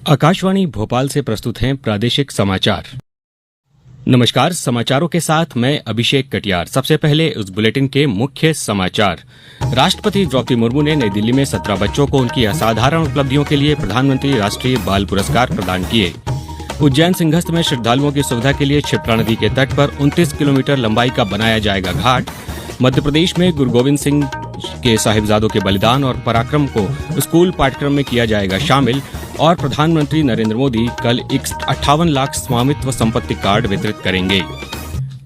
आकाशवाणी भोपाल से प्रस्तुत हैं प्रादेशिक समाचार। नमस्कार, समाचारों के साथ मैं अभिषेक कटियार। सबसे पहले उस बुलेटिन के मुख्य समाचार। राष्ट्रपति द्रौपदी मुर्मू ने नई दिल्ली में 17 बच्चों को उनकी असाधारण उपलब्धियों के लिए प्रधानमंत्री राष्ट्रीय बाल पुरस्कार प्रदान किए। उज्जैन सिंहस्थ में श्रद्धालुओं की सुविधा के लिए क्षिप्रा नदी के तट पर 29 किलोमीटर लंबाई का बनाया जाएगा घाट। मध्य प्रदेश में गुरु गोविंद सिंह के साहिबजादों के बलिदान और पराक्रम को स्कूल पाठ्यक्रम में किया जाएगा शामिल। और प्रधानमंत्री नरेंद्र मोदी कल 58 लाख स्वामित्व संपत्ति कार्ड वितरित करेंगे।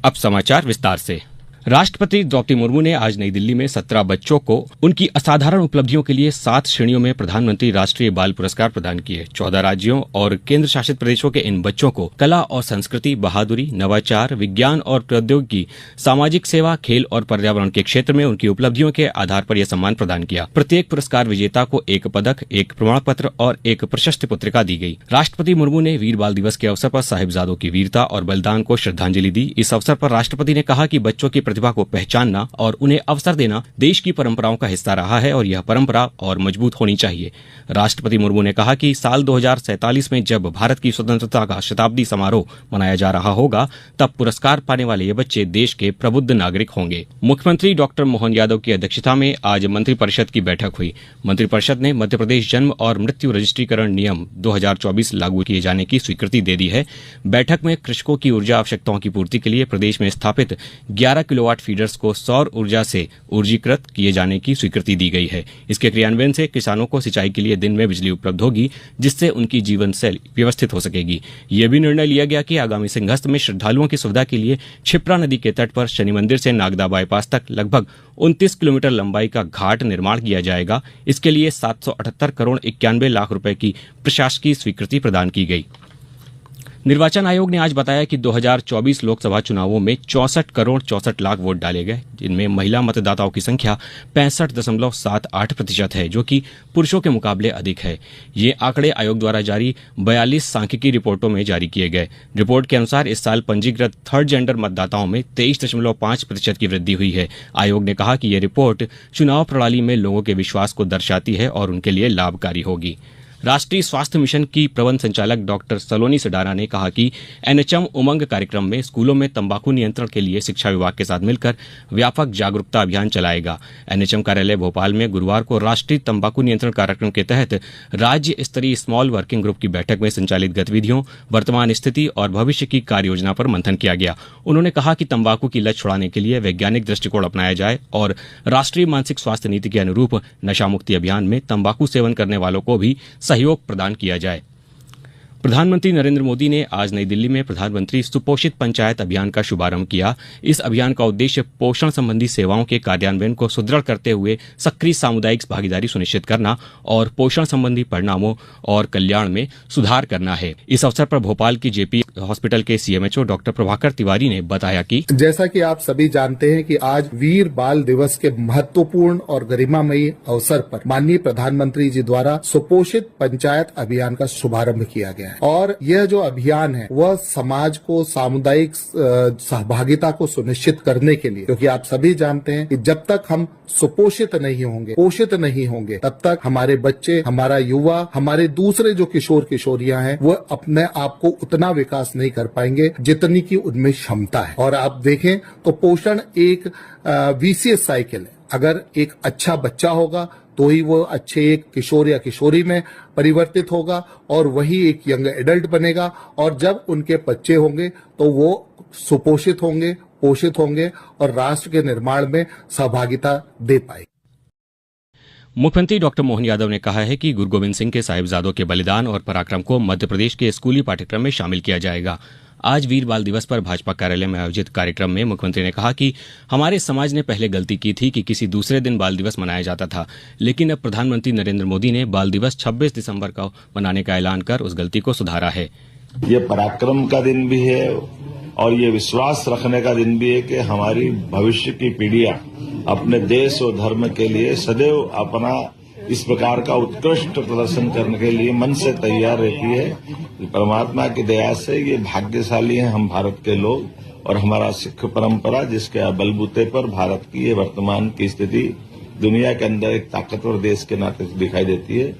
अब समाचार विस्तार से। राष्ट्रपति द्रौपदी मुर्मू ने आज नई दिल्ली में 17 बच्चों को उनकी असाधारण उपलब्धियों के लिए 7 श्रेणियों में प्रधानमंत्री राष्ट्रीय बाल पुरस्कार प्रदान किए। 14 राज्यों और केंद्र शासित प्रदेशों के इन बच्चों को कला और संस्कृति, बहादुरी, नवाचार, विज्ञान और प्रौद्योगिकी, सामाजिक सेवा, खेल और पर्यावरण के क्षेत्र में उनकी उपलब्धियों के आधार पर यह सम्मान प्रदान किया। प्रत्येक पुरस्कार विजेता को एक पदक, एक प्रमाण पत्र और एक प्रशस्ति पत्रिका दी गई। राष्ट्रपति मुर्मू ने वीर बाल दिवस के अवसर पर साहिबजादों की वीरता और बलिदान को श्रद्धांजलि दी। इस अवसर पर राष्ट्रपति ने कहा कि बच्चों की प्रतिभा को पहचानना और उन्हें अवसर देना देश की परंपराओं का हिस्सा रहा है और यह परंपरा और मजबूत होनी चाहिए। राष्ट्रपति मुर्मू ने कहा कि साल 2047 में जब भारत की स्वतंत्रता का शताब्दी समारोह मनाया जा रहा होगा, तब पुरस्कार पाने वाले ये बच्चे देश के प्रबुद्ध नागरिक होंगे। मुख्यमंत्री डॉक्टर मोहन यादव की अध्यक्षता में आज मंत्रिपरिषद की बैठक हुई। मंत्रिपरिषद ने मध्य प्रदेश जन्म और मृत्यु रजिस्ट्रीकरण नियम 2024 लागू किए जाने की स्वीकृति दे दी है। बैठक में कृषकों की ऊर्जा आवश्यकताओं की पूर्ति के लिए प्रदेश में स्थापित 11 किलोवाट फीडर्स को सौर ऊर्जा से ऊर्जीकृत किए जाने की स्वीकृति दी गई है। इसके क्रियान्वयन से किसानों को सिंचाई के लिए दिन में बिजली उपलब्ध होगी, जिससे उनकी जीवन शैली व्यवस्थित हो सकेगी। यह भी निर्णय लिया गया कि आगामी सिंहस्थ में श्रद्धालुओं की सुविधा के लिए क्षिप्रा नदी के तट पर शनि मंदिर से नागदा बाईपास तक लगभग 29 किलोमीटर लंबाई का घाट निर्माण किया जाएगा। इसके लिए 778 करोड़ 91 लाख रुपए की प्रशासकीय स्वीकृति प्रदान की गई। निर्वाचन आयोग ने आज बताया कि 2024 लोकसभा चुनावों में 64 करोड़ 64 लाख वोट डाले गए, जिनमें महिला मतदाताओं की संख्या 65.78% है, जो कि पुरुषों के मुकाबले अधिक है। ये आंकड़े आयोग द्वारा जारी 42 सांख्यिकी रिपोर्टों में जारी किए गए। रिपोर्ट के अनुसार इस साल पंजीकृत थर्ड जेंडर मतदाताओं में 23.5% की वृद्धि हुई है। आयोग ने कहा कि यह रिपोर्ट चुनाव प्रणाली में लोगों के विश्वास को दर्शाती है और उनके लिए लाभकारी होगी। राष्ट्रीय स्वास्थ्य मिशन की प्रबंध संचालक डॉक्टर सलोनी सडाना ने कहा कि एनएचएम उमंग कार्यक्रम में स्कूलों में तंबाकू नियंत्रण के लिए शिक्षा विभाग के साथ मिलकर व्यापक जागरूकता अभियान चलाएगा। एनएचएम कार्यालय भोपाल में गुरुवार को राष्ट्रीय तंबाकू नियंत्रण कार्यक्रम के तहत राज्य स्तरीय स्मॉल वर्किंग ग्रुप की बैठक में संचालित गतिविधियों, वर्तमान स्थिति और भविष्य की कार्य योजना पर मंथन किया गया। उन्होंने कहा कि तंबाकू की लत छुड़ाने के लिए वैज्ञानिक दृष्टिकोण अपनाया जाए और राष्ट्रीय मानसिक स्वास्थ्य नीति के अनुरूप नशा मुक्ति अभियान में तंबाकू सेवन करने वालों को भी सहयोग प्रदान किया जाए। प्रधानमंत्री नरेंद्र मोदी ने आज नई दिल्ली में प्रधानमंत्री सुपोषित पंचायत अभियान का शुभारंभ किया। इस अभियान का उद्देश्य पोषण संबंधी सेवाओं के कार्यान्वयन को सुदृढ़ करते हुए सक्रिय सामुदायिक भागीदारी सुनिश्चित करना और पोषण संबंधी परिणामों और कल्याण में सुधार करना है। इस अवसर पर भोपाल की जेपी हॉस्पिटल के सीएमएचओ डॉक्टर प्रभाकर तिवारी ने बताया कि जैसा कि आप सभी जानते हैं कि आज वीर बाल दिवस के महत्वपूर्ण और गरिमामयी अवसर पर माननीय प्रधानमंत्री जी द्वारा सुपोषित पंचायत अभियान का शुभारंभ किया गया है। और यह जो अभियान है वह समाज को सामुदायिक सहभागिता को सुनिश्चित करने के लिए, क्योंकि आप सभी जानते हैं कि जब तक हम सुपोषित नहीं होंगे, पोषित नहीं होंगे, तब तक हमारे बच्चे, हमारा युवा, हमारे दूसरे जो किशोर किशोरियां हैं वो अपने आप को उतना विकास नहीं कर पाएंगे जितनी की उनमें क्षमता है। और आप देखें तो पोषण एक वीसीएस साइकिल है। अगर एक अच्छा बच्चा होगा तो ही वो अच्छे एक किशोर या किशोरी में परिवर्तित होगा और वही एक यंग एडल्ट बनेगा। और जब उनके बच्चे होंगे तो वो सुपोषित होंगे, पोषित होंगे और राष्ट्र के निर्माण में सहभागिता दे पाएंगे। मुख्यमंत्री डॉक्टर मोहन यादव ने कहा है कि गुरु गोविंद सिंह के साहिबजादों के बलिदान और पराक्रम को मध्य प्रदेश के स्कूली पाठ्यक्रम में शामिल किया जाएगा। आज वीर बाल दिवस पर भाजपा कार्यालय में आयोजित कार्यक्रम में मुख्यमंत्री ने कहा कि हमारे समाज ने पहले गलती की थी कि किसी दूसरे दिन बाल दिवस मनाया जाता था, लेकिन अब प्रधानमंत्री नरेंद्र मोदी ने बाल दिवस 26 दिसंबर को मनाने का ऐलान कर उस गलती को सुधारा है। ये पराक्रम का दिन भी है और ये विश्वास रखने का दिन भी है कि हमारी भविष्य की पीढ़ियां अपने देश और धर्म के लिए सदैव अपना इस प्रकार का उत्कृष्ट प्रदर्शन करने के लिए मन से तैयार रहती है। परमात्मा की दया से ये भाग्यशाली हैं हम भारत के लोग और हमारा सिख परंपरा, जिसके बलबूते पर भारत की ये वर्तमान की स्थिति दुनिया के अंदर एक ताकतवर देश के नाते दिखाई देती है।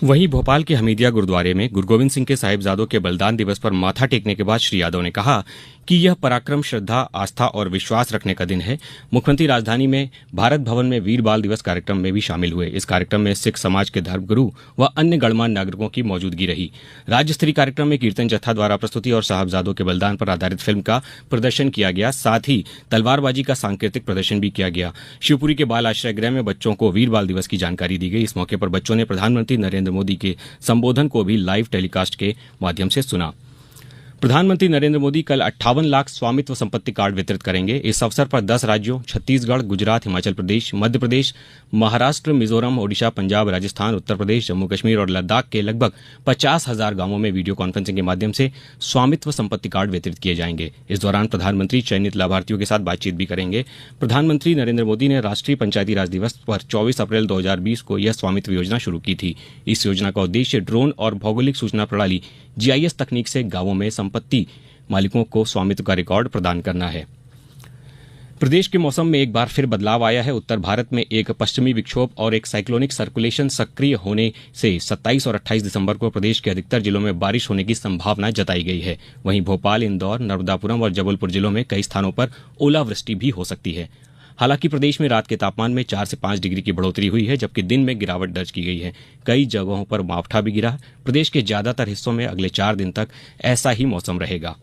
वहीं भोपाल के हमीदिया गुरुद्वारे में गुरु गोविंद सिंह के साहिबजादों के बलिदान दिवस पर माथा टेकने के बाद श्री यादव ने कहा कि यह पराक्रम, श्रद्धा, आस्था और विश्वास रखने का दिन है। मुख्यमंत्री राजधानी में भारत भवन में वीर बाल दिवस कार्यक्रम में भी शामिल हुए। इस कार्यक्रम में सिख समाज के धर्मगुरु व अन्य गणमान्य नागरिकों की मौजूदगी रही। राज्य स्तरीय कार्यक्रम में कीर्तन जत्था द्वारा प्रस्तुति और साहबजादों के बलिदान पर आधारित फिल्म का प्रदर्शन किया गया। साथ ही तलवारबाजी का सांकेतिक प्रदर्शन भी किया गया। शिवपुरी के बाल आश्रय गृह में बच्चों को वीर बाल दिवस की जानकारी दी गई। इस मौके पर बच्चों ने प्रधानमंत्री नरेंद्र मोदी के संबोधन को भी लाइव टेलीकास्ट के माध्यम से सुना। प्रधानमंत्री नरेंद्र मोदी कल 58 लाख स्वामित्व संपत्ति कार्ड वितरित करेंगे। इस अवसर पर 10 राज्यों छत्तीसगढ़, गुजरात, हिमाचल प्रदेश, मध्य प्रदेश, महाराष्ट्र, मिजोरम, ओडिशा, पंजाब, राजस्थान, उत्तर प्रदेश, जम्मू कश्मीर और लद्दाख के लगभग 50,000 गांवों में वीडियो कॉन्फ्रेंसिंग के माध्यम से स्वामित्व संपत्ति कार्ड वितरित किए जाएंगे। इस दौरान प्रधानमंत्री चयनित लाभार्थियों के साथ बातचीत भी करेंगे। प्रधानमंत्री नरेंद्र मोदी ने राष्ट्रीय पंचायती राज दिवस पर 24 अप्रैल 2020 को यह स्वामित्व योजना शुरू की थी। इस योजना का उद्देश्य ड्रोन और भौगोलिक सूचना प्रणाली GIS तकनीक से गांवों में संपत्ति मालिकों को स्वामित्व का रिकॉर्ड प्रदान करना है। प्रदेश के मौसम में एक बार फिर बदलाव आया है। उत्तर भारत में एक पश्चिमी विक्षोभ और एक साइक्लोनिक सर्कुलेशन सक्रिय होने से 27 और 28 दिसंबर को प्रदेश के अधिकतर जिलों में बारिश होने की संभावना जताई गई है। वहीं भोपाल, इंदौर, नर्मदापुरम और जबलपुर जिलों में कई स्थानों पर ओलावृष्टि भी हो सकती है। हालांकि प्रदेश में रात के तापमान में 4 से 5 डिग्री की बढ़ोतरी हुई है, जबकि दिन में गिरावट दर्ज की गई है। कई जगहों पर मावठा भी गिरा। प्रदेश के ज्यादातर हिस्सों में अगले 4 दिन तक ऐसा ही मौसम रहेगा।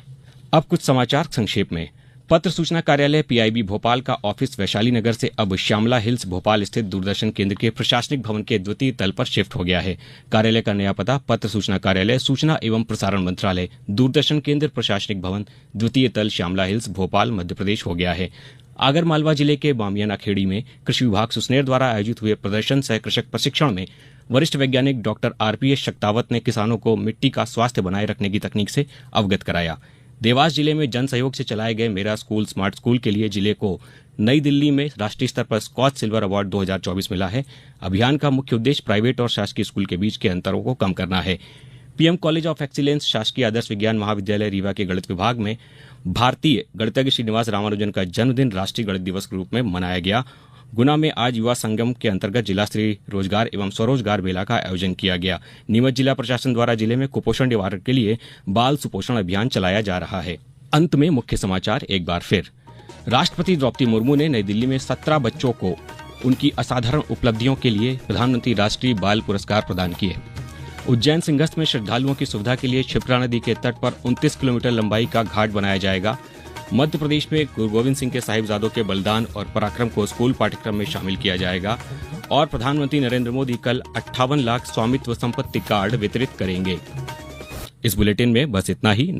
अब कुछ समाचार संक्षेप में। पत्र सूचना कार्यालय PIB भोपाल का ऑफिस वैशाली नगर से अब श्यामला हिल्स भोपाल स्थित दूरदर्शन केंद्र के प्रशासनिक भवन के द्वितीय तल पर शिफ्ट हो गया है। कार्यालय का नया पता पत्र सूचना कार्यालय, सूचना एवं प्रसारण मंत्रालय, दूरदर्शन केंद्र, प्रशासनिक भवन, द्वितीय तल, श्यामला हिल्स भोपाल, मध्य प्रदेश हो गया है। आगरमालवा जिले के बामियाना खेड़ी में कृषि विभाग सुसनेर द्वारा आयोजित हुए प्रदर्शन सह कृषक प्रशिक्षण में वरिष्ठ वैज्ञानिक डॉक्टर RPS शक्तावत ने किसानों को मिट्टी का स्वास्थ्य बनाए रखने की तकनीक से अवगत कराया। देवास जिले में जन सहयोग से चलाए गए मेरा स्कूल स्मार्ट स्कूल के लिए जिले को नई दिल्ली में राष्ट्रीय स्तर पर स्कॉच सिल्वर अवार्ड 2024 मिला है। अभियान का मुख्य उद्देश्य प्राइवेट और शासकीय स्कूल के बीच के अंतरों को कम करना है। PM कॉलेज ऑफ एक्सीलेंस शासकीय आदर्श विज्ञान महाविद्यालय रीवा के गणित विभाग में भारतीय गणितज्ञ श्रीनिवास रामानुजन का जन्मदिन राष्ट्रीय गणित दिवस के रूप में मनाया गया। गुना में आज युवा संगम के अंतर्गत जिला स्तरीय रोजगार एवं स्वरोजगार मेला का आयोजन किया गया। नीमच जिला प्रशासन द्वारा जिले में कुपोषण निवारण के लिए बाल सुपोषण अभियान चलाया जा रहा है। अंत में मुख्य समाचार एक बार फिर। राष्ट्रपति द्रौपदी मुर्मू ने नई दिल्ली में 17 बच्चों को उनकी असाधारण उपलब्धियों के लिए प्रधानमंत्री राष्ट्रीय बाल पुरस्कार प्रदान किए। उज्जैन सिंहस्थ में श्रद्धालुओं की सुविधा के लिए क्षिप्रा नदी के तट पर 29 किलोमीटर लंबाई का घाट बनाया जाएगा। मध्य प्रदेश में गुरु गोविंद सिंह के साहिबजादों के बलिदान और पराक्रम को स्कूल पाठ्यक्रम में शामिल किया जाएगा। और प्रधानमंत्री नरेंद्र मोदी कल 58 लाख स्वामित्व संपत्ति कार्ड वितरित करेंगे। इस बुलेटिन में बस इतना ही।